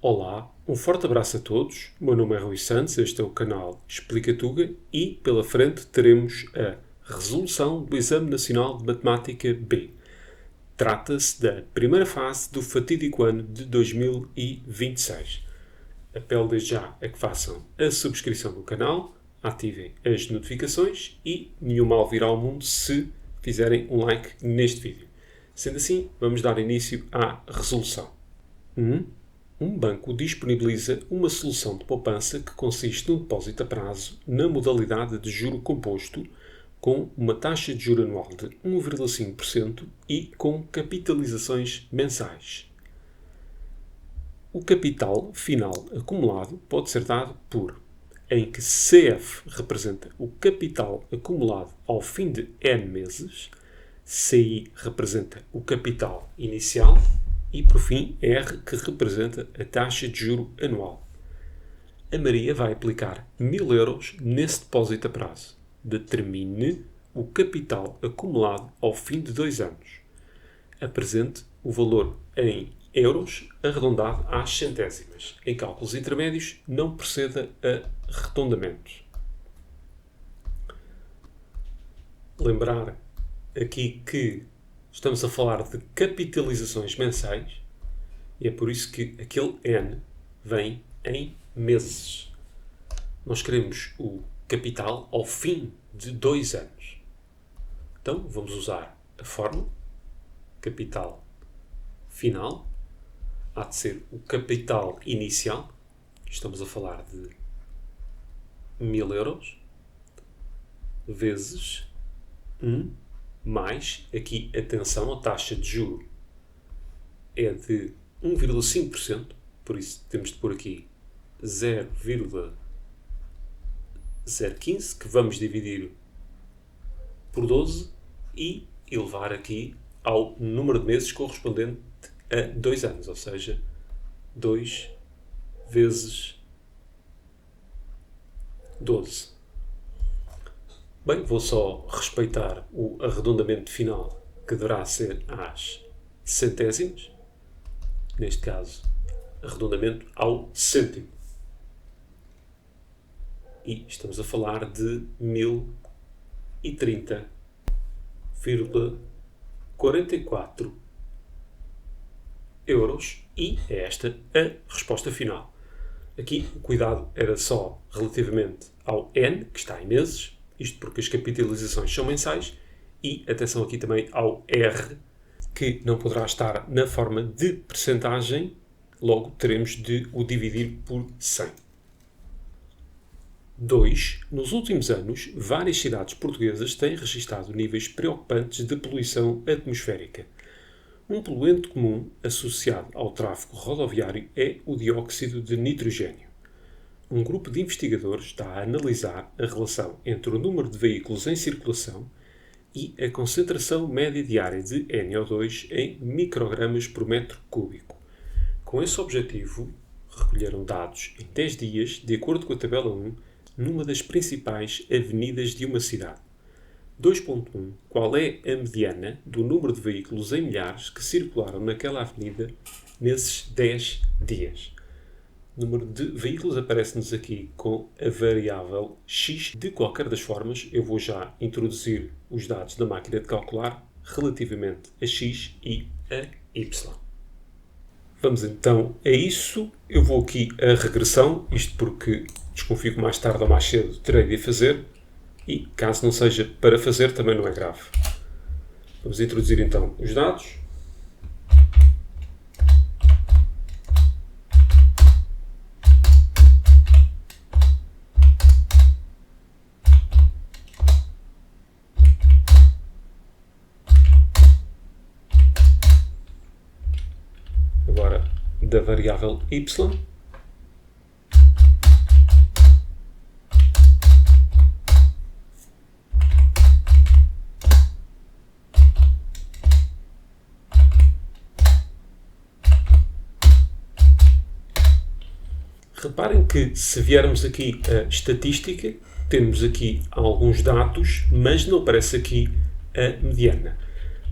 Olá, um forte abraço a todos. O meu nome é Rui Santos, este é o canal Explica Tuga e pela frente teremos a resolução do Exame Nacional de Matemática B. Trata-se da primeira fase do fatídico ano de 2026. Apelo desde já a que façam a subscrição do canal, ativem as notificações e nenhum mal virá ao mundo se fizerem um like neste vídeo. Sendo assim, vamos dar início à resolução. Um banco disponibiliza uma solução de poupança que consiste num depósito a prazo na modalidade de juro composto, com uma taxa de juro anual de 1,5% e com capitalizações mensais. O capital final acumulado pode ser dado por, em que CF representa o capital acumulado ao fim de N meses, CI representa o capital inicial e, por fim, R, que representa a taxa de juro anual. A Maria vai aplicar 1.000 euros nesse depósito a prazo. Determine o capital acumulado ao fim de 2 anos. Apresente o valor em euros arredondado às centésimas. Em cálculos intermédios, não proceda a arredondamentos. Lembrar aqui que estamos a falar de capitalizações mensais e é por isso que aquele N vem em meses. Nós queremos o capital ao fim de 2 anos. Então, vamos usar a fórmula capital final. Há de ser o capital inicial. Estamos a falar de 1.000 euros vezes 1 mais, aqui, atenção, a taxa de juro é de 1,5%, por isso temos de pôr aqui 0,015, que vamos dividir por 12 e elevar aqui ao número de meses correspondente a 2 anos, ou seja, 2 vezes 12. Bem, vou só respeitar o arredondamento final, que deverá ser às centésimas. Neste caso, arredondamento ao cêntimo. E estamos a falar de 1.030,44 euros. E é esta a resposta final. Aqui o cuidado era só relativamente ao N, que está em meses, isto porque as capitalizações são mensais, e atenção aqui também ao R, que não poderá estar na forma de percentagem, logo teremos de o dividir por 100. 2. Nos últimos anos, várias cidades portuguesas têm registado níveis preocupantes de poluição atmosférica. Um poluente comum associado ao tráfego rodoviário é o dióxido de nitrogênio. Um grupo de investigadores está a analisar a relação entre o número de veículos em circulação e a concentração média diária de NO2 em microgramas por metro cúbico. Com esse objetivo, recolheram dados em 10 dias, de acordo com a tabela 1, numa das principais avenidas de uma cidade. 2.1. Qual é a mediana do número de veículos em milhares que circularam naquela avenida nesses 10 dias? O número de veículos aparece-nos aqui com a variável x. De qualquer das formas, eu vou já introduzir os dados da máquina de calcular relativamente a x e a y. Vamos então a isso. Eu vou aqui a regressão, isto porque desconfio que mais tarde ou mais cedo terei de a fazer e, caso não seja para fazer, também não é grave. Vamos introduzir então os dados. Agora, da variável y. Reparem que, se viermos aqui a estatística, temos aqui alguns dados, mas não aparece aqui a mediana.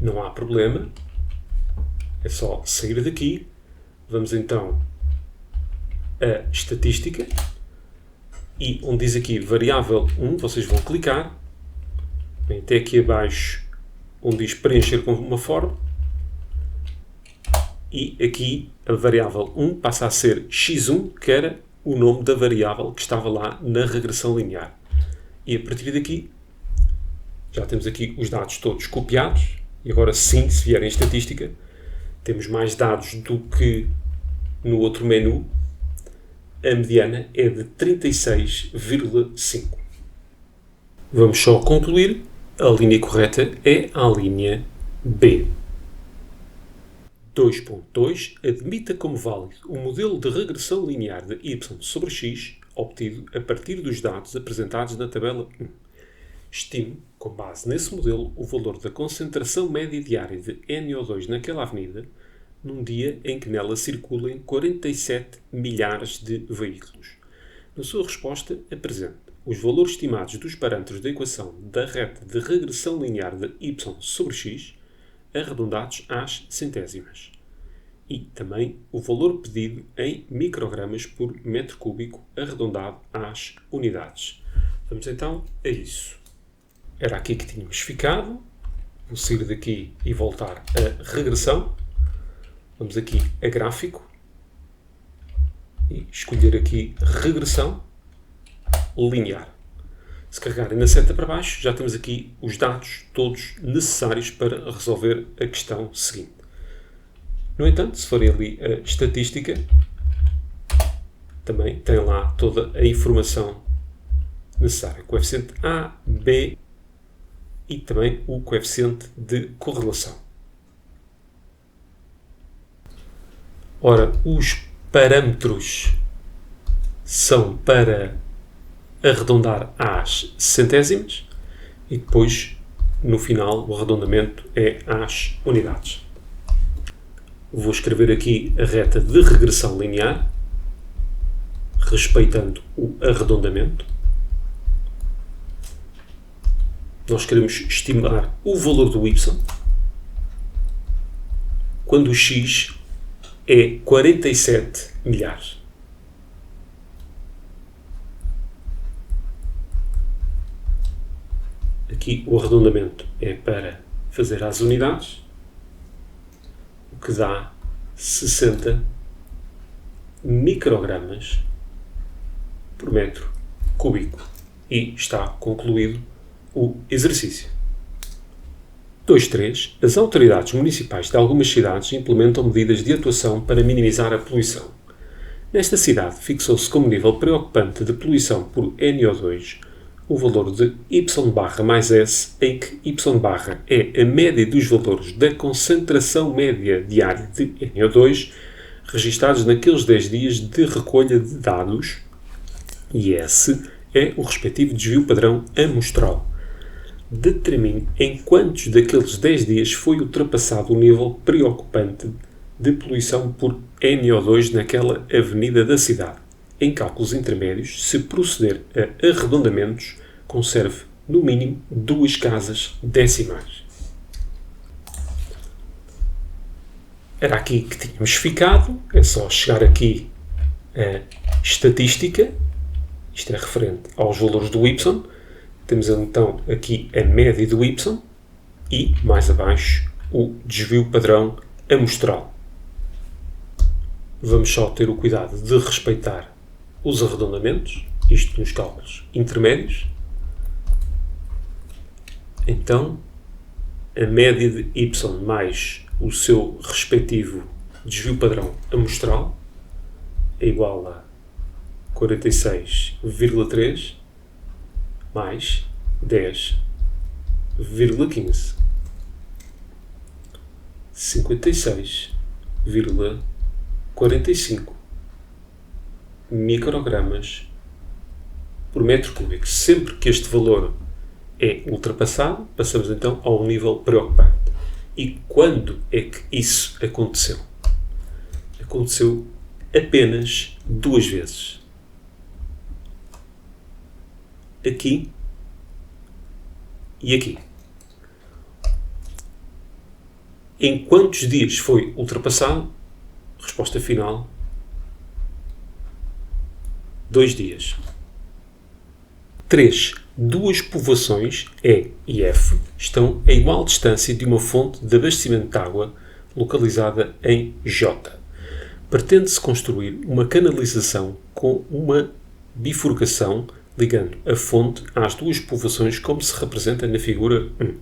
Não há problema, é só sair daqui. Vamos então a estatística e onde diz aqui variável 1, vocês vão clicar, vem até aqui abaixo onde diz preencher com uma forma e aqui a variável 1 passa a ser x1, que era o nome da variável que estava lá na regressão linear. E a partir daqui já temos aqui os dados todos copiados e agora sim, se vier em estatística, temos mais dados do que no outro menu. A mediana é de 36,5. Vamos só concluir. A linha correta é a linha B. 2.2. Admita como válido o modelo de regressão linear de y sobre x obtido a partir dos dados apresentados na tabela 1. Estime, com base nesse modelo, o valor da concentração média diária de NO2 naquela avenida num dia em que nela circulem 47 milhares de veículos. Na sua resposta, apresente os valores estimados dos parâmetros da equação da reta de regressão linear de y sobre x, arredondados às centésimas, e também o valor pedido em microgramas por metro cúbico, arredondado às unidades. Vamos então a isso. Era aqui que tínhamos ficado. Vou sair daqui e voltar a regressão. Vamos aqui a gráfico e escolher aqui regressão linear. Se carregarem na seta para baixo, já temos aqui os dados todos necessários para resolver a questão seguinte. No entanto, se forem ali a estatística, também tem lá toda a informação necessária. Coeficiente A, B e também o coeficiente de correlação. Ora, os parâmetros são para arredondar às centésimas e depois, no final, o arredondamento é às unidades. Vou escrever aqui a reta de regressão linear, respeitando o arredondamento. Nós queremos estimar o valor do y, quando o x é 47 milhares. Aqui o arredondamento é para fazer às unidades, o que dá 60 microgramas por metro cúbico. E está concluído o exercício. 2.3. As autoridades municipais de algumas cidades implementam medidas de atuação para minimizar a poluição. Nesta cidade, fixou-se como nível preocupante de poluição por NO2 o valor de Y barra mais S, em que Y barra é a média dos valores da concentração média diária de NO2 registados naqueles 10 dias de recolha de dados e S é o respectivo desvio padrão amostral. Determine em quantos daqueles 10 dias foi ultrapassado o nível preocupante de poluição por NO2 naquela avenida da cidade. Em cálculos intermédios, se proceder a arredondamentos, conserve no mínimo 2 casas decimais. Era aqui que tínhamos ficado. É só chegar aqui a estatística. Isto é referente aos valores do y. Temos então aqui a média do y e, mais abaixo, o desvio padrão amostral. Vamos só ter o cuidado de respeitar os arredondamentos, isto nos cálculos intermédios. Então, a média de y mais o seu respectivo desvio padrão amostral é igual a 46,3 mais 10,15. 56,45 microgramas por metro cúbico. Sempre que este valor é ultrapassado, passamos então ao nível preocupante. E quando é que isso aconteceu? Aconteceu apenas 2 vezes. Aqui e aqui. Em quantos dias foi ultrapassado? Resposta final: 2 dias. 3. Duas povoações, E e F, estão a igual distância de uma fonte de abastecimento de água localizada em J. Pretende-se construir uma canalização com uma bifurcação ligando a fonte às duas povoações como se representa na figura 1.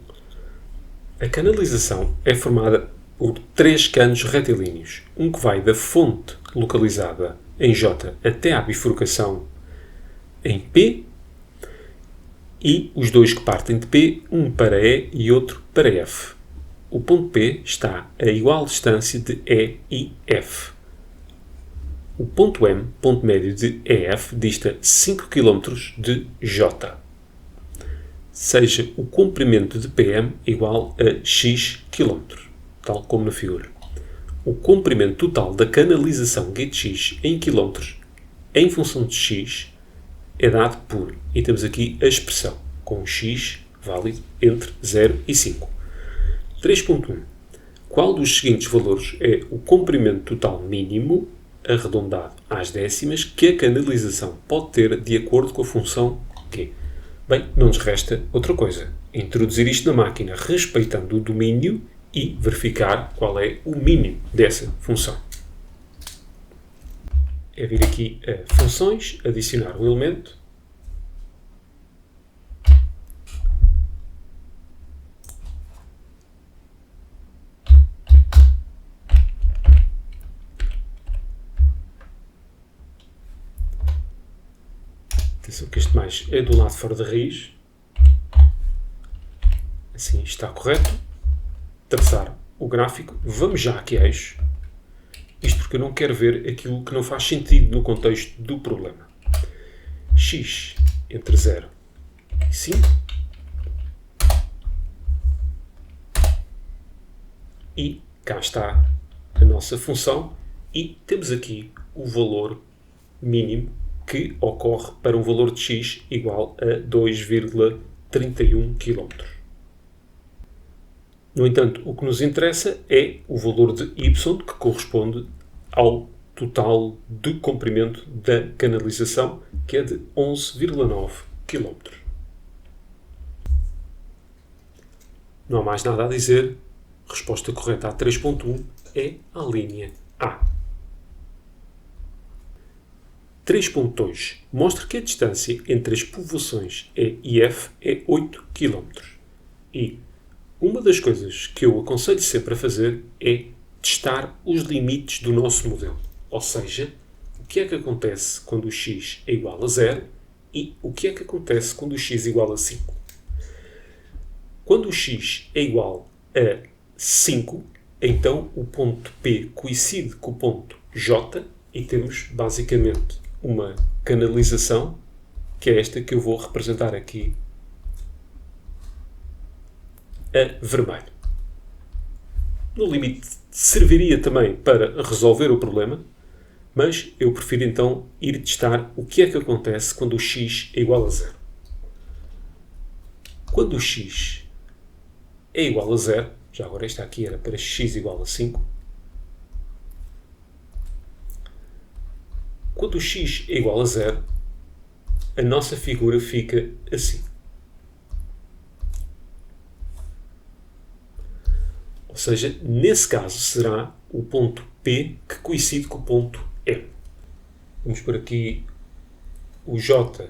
A canalização é formada por 3 canos retilíneos, um que vai da fonte localizada em J até à bifurcação em P e os 2 que partem de P, um para E e outro para F. O ponto P está a igual distância de E e F. O ponto M, ponto médio de EF, dista 5 km de J. Seja o comprimento de PM igual a x km, tal como na figura. O comprimento total da canalização GTX em km, em função de x, é dado por, e temos aqui a expressão, com x válido entre 0 e 5. 3.1. Qual dos seguintes valores é o comprimento total mínimo, arredondado às décimas, que a canalização pode ter de acordo com a função Q? Bem, não nos resta outra coisa. Introduzir isto na máquina respeitando o domínio e verificar qual é o mínimo dessa função. É vir aqui a funções, adicionar um elemento. Atenção que este mais é do lado fora da raiz. Assim está correto. Traçar o gráfico. Vamos já aqui a eixo. Isto porque eu não quero ver aquilo que não faz sentido no contexto do problema. X entre 0 e 5. E cá está a nossa função. E temos aqui o valor mínimo que ocorre para um valor de x igual a 2,31 km. No entanto, o que nos interessa é o valor de y, que corresponde ao total de comprimento da canalização, que é de 11,9 km. Não há mais nada a dizer. Resposta correta a 3.1 é a linha A. 3.2 mostra que a distância entre as povoações E e F é 8 km. E uma das coisas que eu aconselho sempre a fazer é testar os limites do nosso modelo. Ou seja, o que é que acontece quando o x é igual a 0 e o que é que acontece quando o x é igual a 5. Quando o x é igual a 5, então o ponto P coincide com o ponto J e temos basicamente uma canalização, que é esta que eu vou representar aqui a vermelho. No limite, serviria também para resolver o problema, mas eu prefiro então ir testar o que é que acontece quando o x é igual a 0. Quando o x é igual a 0, já agora esta aqui era para x igual a 5, quando o x é igual a 0, a nossa figura fica assim. Ou seja, nesse caso será o ponto P que coincide com o ponto M. Vamos por aqui o J,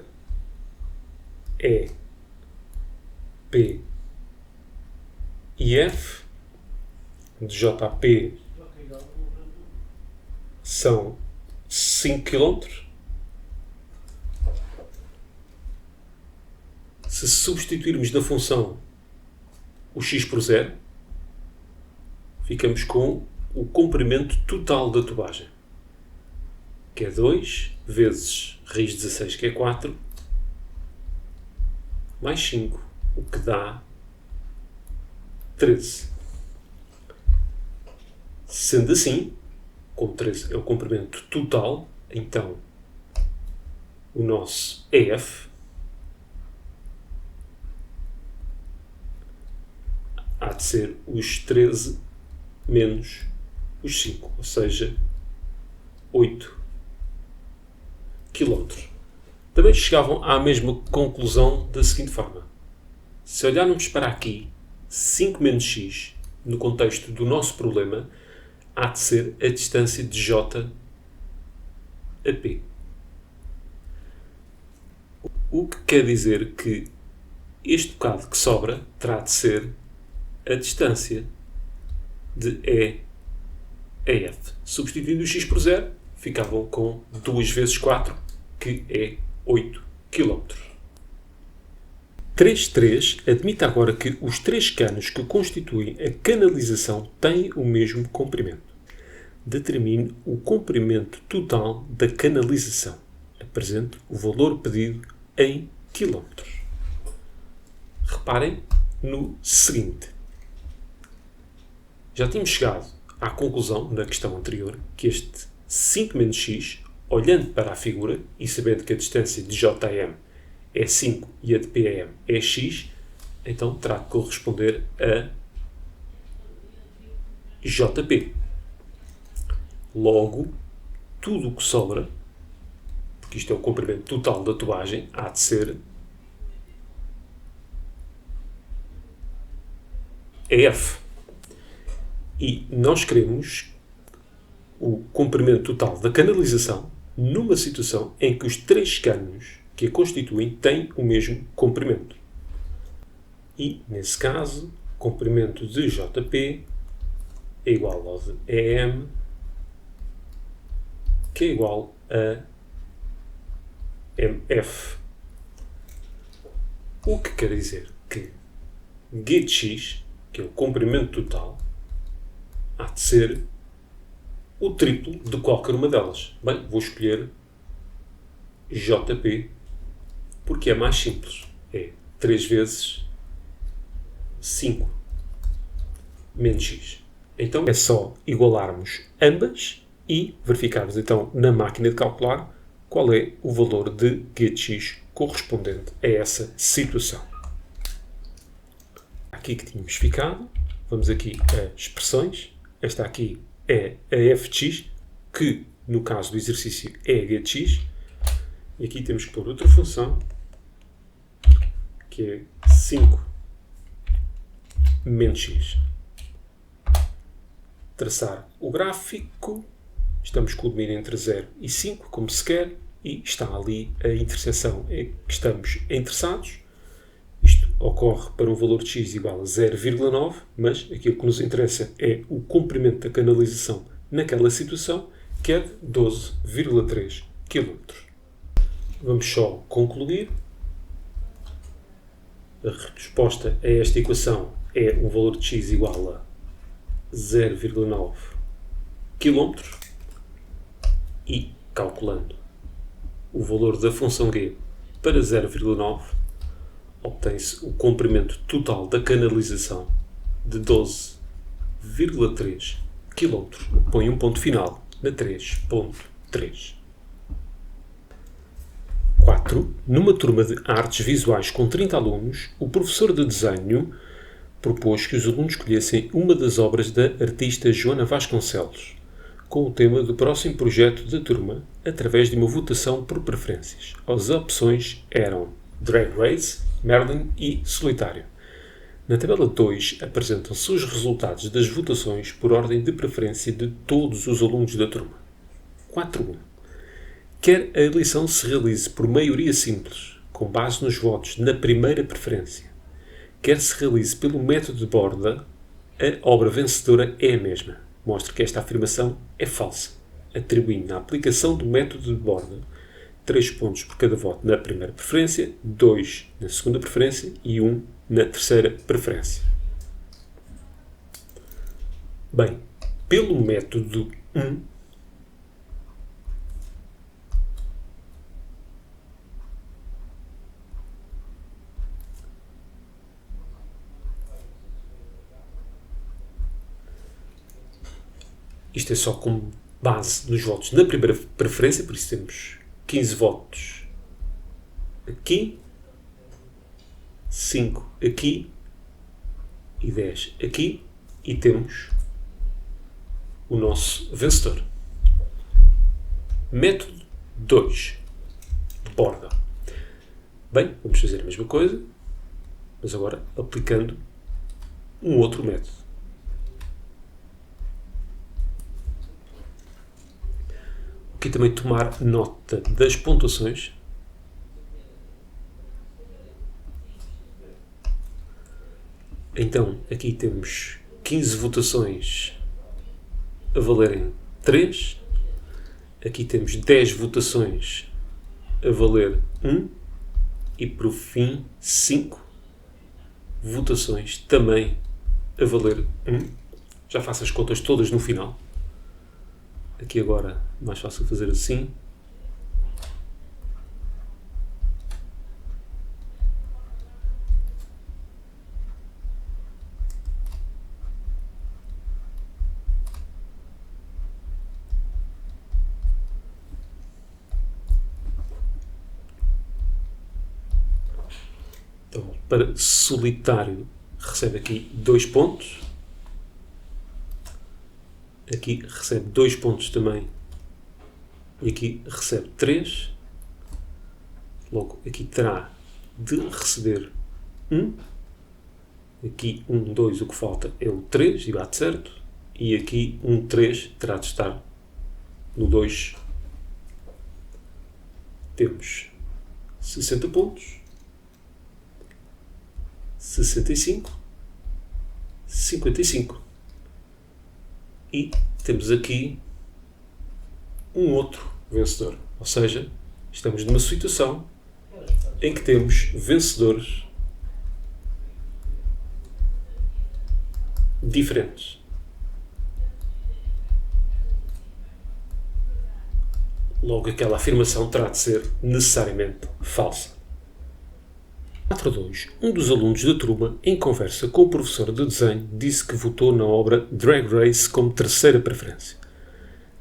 E, P e F. De J a P são 5 km. Se substituirmos na função o x por 0, ficamos com o comprimento total da tubagem, que é 2 vezes raiz de 16, que é 4, mais 5, o que dá 13. Sendo assim, como 13 é o comprimento total, então o nosso EF há de ser os 13 menos os 5, ou seja, 8 km. também chegavam à mesma conclusão da seguinte forma. Se olharmos para aqui, 5 menos x, no contexto do nosso problema, há de ser a distância de J a P. O que quer dizer que este bocado que sobra terá de ser a distância de E a F. Substituindo o x por 0, ficavam com 2 vezes 4, que é 8 km. 3.3 admite agora que os 3 canos que constituem a canalização têm o mesmo comprimento. Determine o comprimento total da canalização. Apresente o valor pedido em quilómetros. Reparem no seguinte. Já tínhamos chegado à conclusão, na questão anterior, que este 5 menos x, olhando para a figura e sabendo que a distância de JM é 5 e a de PM é x, então terá que corresponder a JP. Logo, tudo o que sobra, porque isto é o comprimento total da tuagem, há de ser F. E nós queremos o comprimento total da canalização numa situação em que os 3 canos que a constituem têm o mesmo comprimento. E, nesse caso, o comprimento de JP é igual ao de EM, que é igual a MF. O que quer dizer que G de x, que é o comprimento total, há de ser o triplo de qualquer uma delas. Bem, vou escolher JP, porque é mais simples. É 3 vezes 5 menos x. Então é só igualarmos ambas e verificarmos então na máquina de calcular qual é o valor de G de x correspondente a essa situação. Aqui que tínhamos ficado, vamos aqui a expressões. Esta aqui é a f de x, que no caso do exercício é a G de x. E aqui temos que pôr outra função, que é 5 menos x. Traçar o gráfico. Estamos com o domínio entre 0 e 5, como se quer, e está ali a interseção em que estamos interessados. Isto ocorre para um valor de x igual a 0,9, mas aquilo que nos interessa é o comprimento da canalização naquela situação, que é de 12,3 km. Vamos só concluir. A resposta a esta equação é um valor de x igual a 0,9 km e, calculando o valor da função g para 0,9, obtém-se o comprimento total da canalização de 12,3 km. Põe um ponto final na 3.3. 4. Numa turma de artes visuais com 30 alunos, o professor de desenho propôs que os alunos escolhessem uma das obras da artista Joana Vasconcelos, com o tema do próximo projeto da turma, através de uma votação por preferências. As opções eram Drag Race, Merlin e Solitário. Na tabela 2 apresentam-se os resultados das votações por ordem de preferência de todos os alunos da turma. 4.1. Quer a eleição se realize por maioria simples, com base nos votos na primeira preferência, quer se realize pelo método de borda, a obra vencedora é a mesma. Mostra que esta afirmação é falsa, atribuindo na aplicação do método de borda 3 pontos por cada voto na primeira preferência, 2 na segunda preferência e 1 na terceira preferência. Bem, pelo método 1, isto é só com base nos votos na primeira preferência, por isso temos 15 votos aqui, 5 aqui e 10 aqui, e temos o nosso vencedor. Método 2 de borda. Bem, vamos fazer a mesma coisa, mas agora aplicando um outro método. Aqui também tomar nota das pontuações. Então, aqui temos 15 votações a valerem 3. Aqui temos 10 votações a valer 1. E, por fim, 5 votações também a valer 1. Já faço as contas todas no final. Aqui agora, mais fácil fazer assim. Então, para solitário, recebe aqui 2 pontos. Aqui recebe 2 pontos também. E aqui recebe 3. Logo, aqui terá de receber 1. Aqui 1, 2, o que falta é o 3 e bate certo. E aqui 1, 3 terá de estar no 2. Temos 60 pontos. 65, 55. E temos aqui um outro vencedor. Ou seja, estamos numa situação em que temos vencedores diferentes. Logo, aquela afirmação terá de ser necessariamente falsa. 4.2. Um dos alunos da turma, em conversa com o professor de desenho, disse que votou na obra Drag Race como terceira preferência.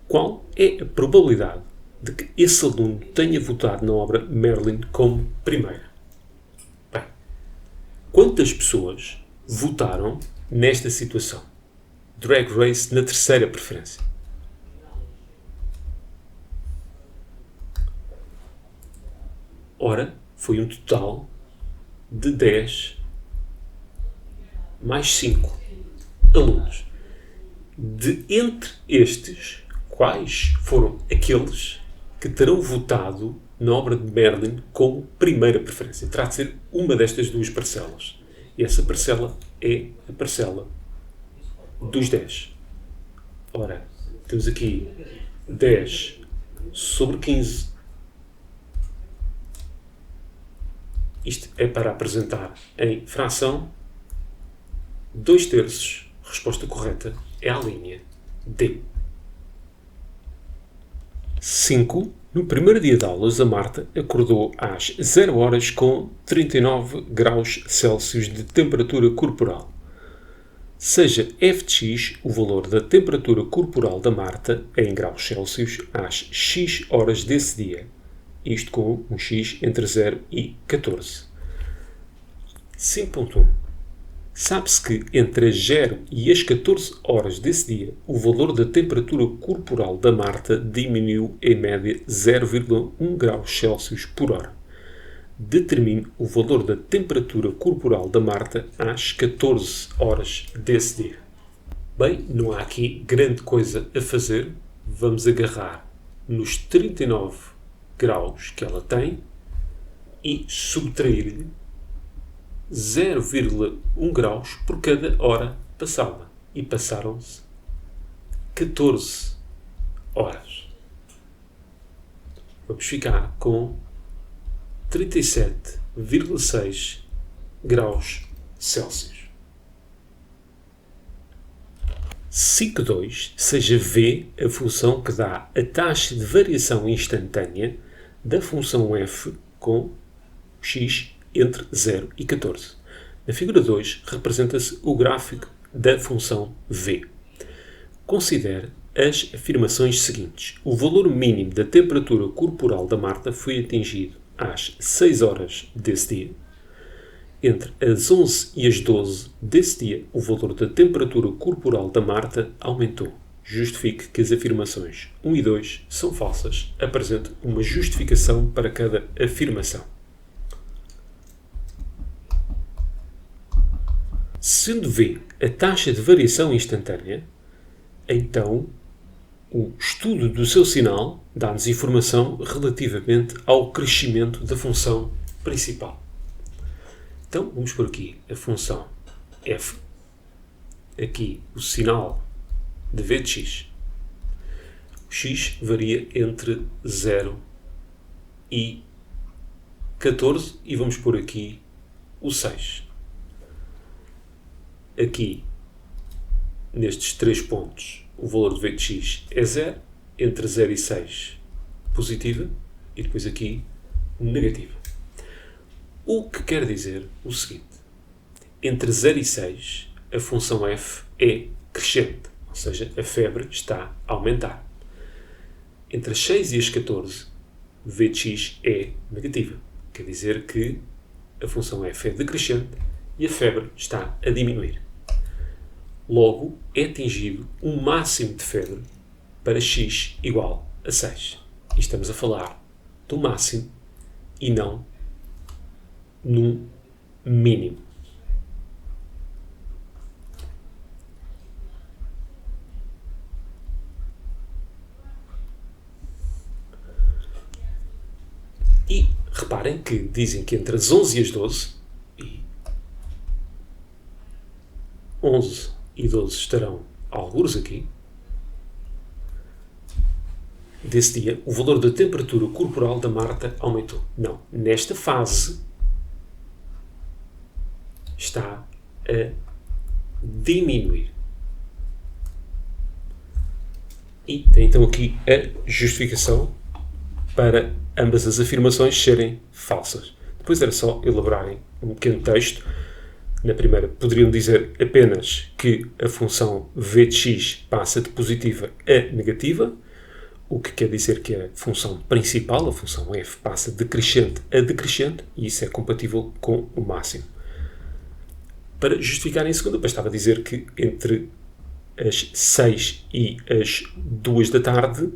Qual é a probabilidade de que esse aluno tenha votado na obra Merlin como primeira? Bem, quantas pessoas votaram nesta situação? Drag Race na terceira preferência. Ora, foi um total de 10 mais 5 alunos. De entre estes, quais foram aqueles que terão votado na obra de Merlin como primeira preferência? Terá de ser uma destas duas parcelas. E essa parcela é a parcela dos 10. Ora, temos aqui 10 sobre 15. Isto é para apresentar em fração 2/3. Resposta correta é a linha D. 5. No primeiro dia de aulas, a Marta acordou às 0 horas com 39 graus Celsius de temperatura corporal. Seja f de x o valor da temperatura corporal da Marta em graus Celsius às x horas desse dia. Isto com um x entre 0 e 14. 5.1. Sabe-se que entre as 0 e as 14 horas desse dia, o valor da temperatura corporal da Marta diminuiu em média 0,1 graus Celsius por hora. Determine o valor da temperatura corporal da Marta às 14 horas desse dia. Bem, não há aqui grande coisa a fazer. Vamos agarrar nos 39 graus que ela tem e subtrair-lhe 0,1 graus por cada hora passada. E passaram-se 14 horas. Vamos ficar com 37,6 graus Celsius. 5.2. Seja V a função que dá a taxa de variação instantânea da função f com x entre 0 e 14. Na figura 2 representa-se o gráfico da função v. Considere as afirmações seguintes. O valor mínimo da temperatura corporal da Marta foi atingido às 6 horas desse dia. Entre as 11 e as 12 desse dia, o valor da temperatura corporal da Marta aumentou. Justifique que as afirmações 1 e 2 são falsas. Apresente uma justificação para cada afirmação. Sendo V a taxa de variação instantânea, então o estudo do seu sinal dá-nos informação relativamente ao crescimento da função principal. Então, vamos por aqui a função f, aqui o sinal de v de x. O x varia entre 0 e 14 e vamos por aqui o 6. Aqui, nestes 3 pontos, o valor de v de x é 0, entre 0 e 6 positiva e depois aqui negativa. O que quer dizer o seguinte: entre 0 e 6 a função f é crescente, ou seja, a febre está a aumentar. Entre as 6 e as 14, v de x é negativa, quer dizer que a função f é decrescente e a febre está a diminuir. Logo, é atingido um máximo de febre para x igual a 6. E estamos a falar do máximo e não num mínimo. E reparem que dizem que entre as 11 e as 12, e 11 e 12 estarão algures aqui, desse dia, o valor da temperatura corporal da Marta aumentou. Não, nesta fase está a diminuir. E tem então aqui a justificação para ambas as afirmações serem falsas. Depois era só elaborarem um pequeno texto. Na primeira, poderiam dizer apenas que a função v de x passa de positiva a negativa, o que quer dizer que a função principal, a função f, passa de crescente a decrescente, e isso é compatível com o máximo. Para justificar em segunda, bastava dizer que entre as 6 e as 2 da tarde,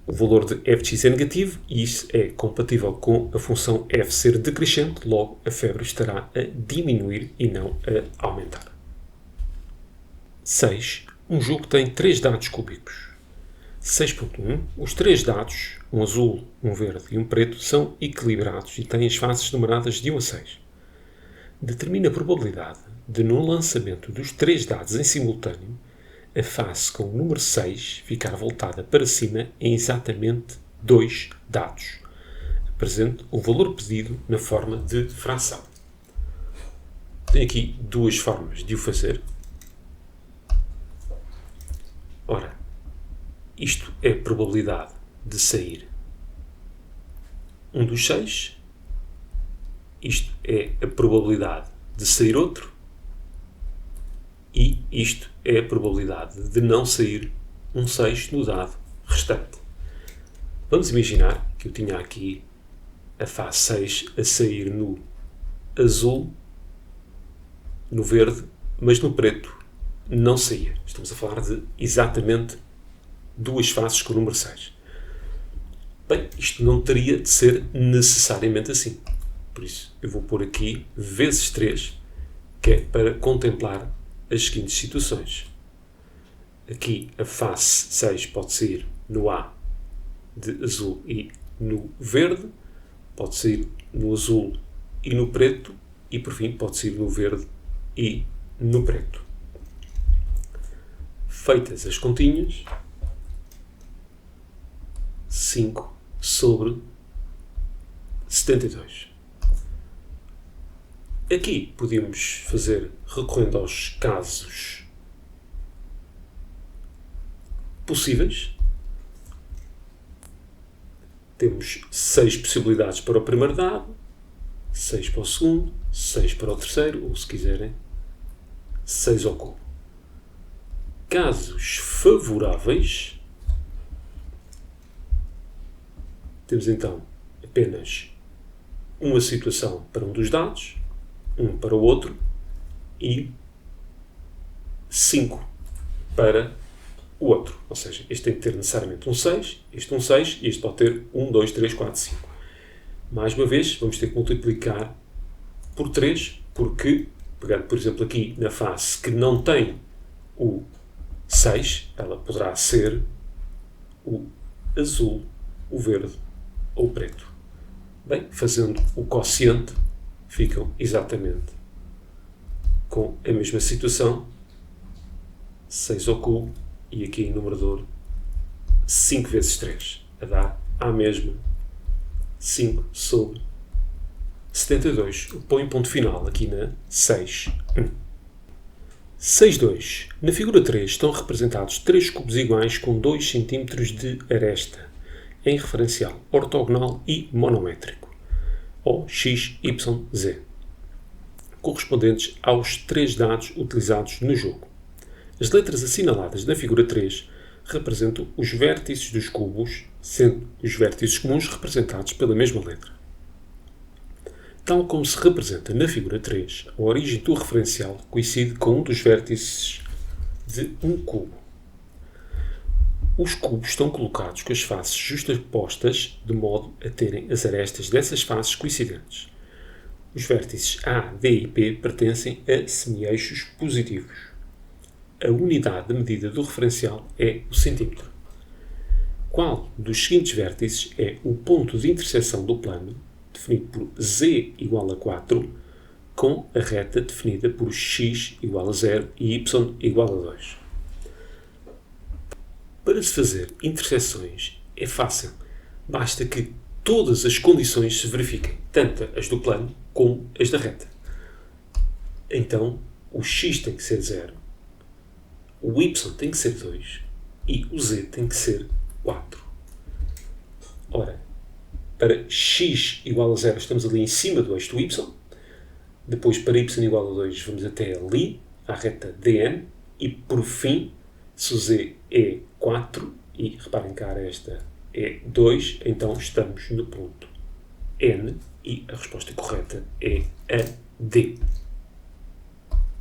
o valor de f de x é negativo e isso é compatível com a função f ser decrescente, logo a febre estará a diminuir e não a aumentar. 6. Um jogo tem 3 dados cúbicos. 6.1. Os 3 dados, um azul, um verde e um preto, são equilibrados e têm as faces numeradas de 1 a 6. Determina a probabilidade de, no lançamento dos 3 dados em simultâneo, a face com o número 6 ficar voltada para cima em exatamente 2 dados. Apresente o valor pedido na forma de fração. Tenho aqui 2 formas de o fazer. Ora, isto é a probabilidade de sair um dos 6. Isto é a probabilidade de sair outro. E isto é a probabilidade de não sair um 6 no dado restante. Vamos imaginar que eu tinha aqui a face 6 a sair no azul, no verde, mas no preto não saía. Estamos a falar de exatamente 2 faces com o número 6. Bem, isto não teria de ser necessariamente assim. Por isso, eu vou pôr aqui vezes 3, que é para contemplar as seguintes situações. Aqui a face 6 pode sair no A de azul e no verde, pode sair no azul e no preto, e por fim pode sair no verde e no preto. Feitas as continhas, 5 sobre 72. Aqui podemos fazer, recorrendo aos casos possíveis. Temos 6 possibilidades para o primeiro dado, 6 para o segundo, 6 para o terceiro, ou se quiserem, 6 ao cubo. Casos favoráveis, temos então apenas uma situação para um dos dados, um para o outro e 5 para o outro. Ou seja, este tem que ter necessariamente um 6, este um 6 e este pode ter 1, 2, 3, 4, 5. Mais uma vez, vamos ter que multiplicar por 3 porque Pegando, por exemplo, aqui na face que não tem o 6, ela poderá ser o azul, o verde ou o preto. Bem, fazendo o quociente, ficam exatamente com a mesma situação, 6 ao cubo, e aqui em numerador 5 vezes 3, a dar à mesma 5 sobre 72. Põe ponto final aqui na 6. 6.2. Na figura 3 estão representados 3 cubos iguais com 2 cm de aresta, em referencial ortogonal e monométrico, ou x, y, z, correspondentes aos 3 dados utilizados no jogo. As letras assinaladas na figura 3 representam os vértices dos cubos, sendo os vértices comuns representados pela mesma letra. Tal como se representa na figura 3, a origem do referencial coincide com um dos vértices de um cubo. Os cubos estão colocados com as faces justapostas, de modo a terem as arestas dessas faces coincidentes. Os vértices A, D e P pertencem a semi-eixos positivos. A unidade de medida do referencial é o centímetro. Qual dos seguintes vértices é o ponto de interseção do plano, definido por z igual a 4, com a reta definida por x igual a 0 e y igual a 2? Para se fazer interseções é fácil. Basta que todas as condições se verifiquem, tanto as do plano como as da reta. Então, o x tem que ser 0, o y tem que ser 2 e o z tem que ser 4. Ora, para x igual a 0 estamos ali em cima do eixo do y, depois para y igual a 2 vamos até ali, à reta dn, e por fim, se o z é 4, e reparem que a aresta é 2, então estamos no ponto N, e a resposta correta é a D.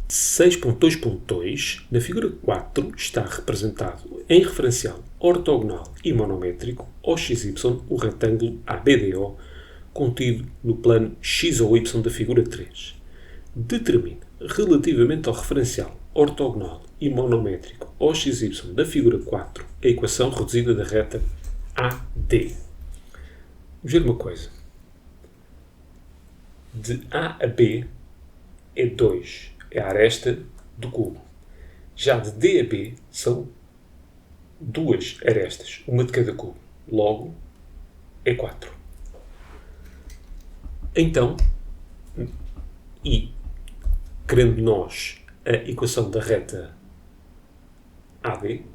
6.2.2, na figura 4, está representado em referencial ortogonal e monométrico ao XY o retângulo ABDO contido no plano X ou Y da figura 3. Determine, relativamente ao referencial ortogonal e monométrico ao XY da figura 4, a equação reduzida da reta AD. Vamos ver uma coisa. De A a B é 2. É a aresta do cubo. Já de D a B são 2 arestas, uma de cada cubo. Logo, é 4. Então, e querendo nós a equação da reta AD,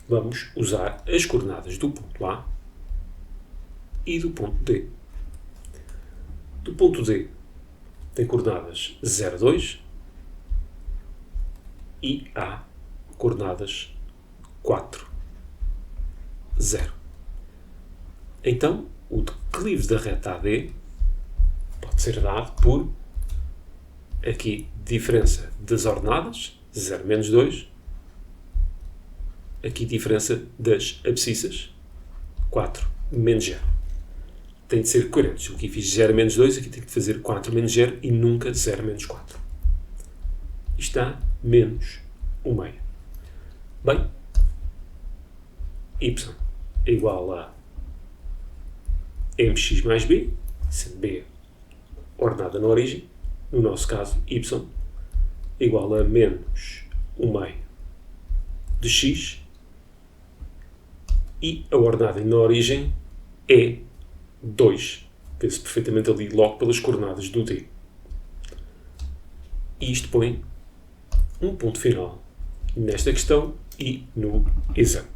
vamos usar as coordenadas do ponto A e do ponto D. Do ponto D tem coordenadas 0, 2 e A coordenadas 4, 0. Então, o declive da reta AD pode ser dado por aqui diferença das ordenadas, 0 menos 2, aqui diferença das abscissas, 4 menos 0. Tem de ser coerentes. Aqui fiz 0 menos 2, aqui tenho que fazer 4 menos 0 e nunca 0 menos 4. Isto dá menos 1 meio. Bem, y é igual a mx mais b, sendo b ordenada na origem. No nosso caso, y é igual a menos 1 meio de x e a ordenada na origem é 2. Vê-se perfeitamente ali logo pelas coordenadas do D. E isto põe um ponto final nesta questão e no exame.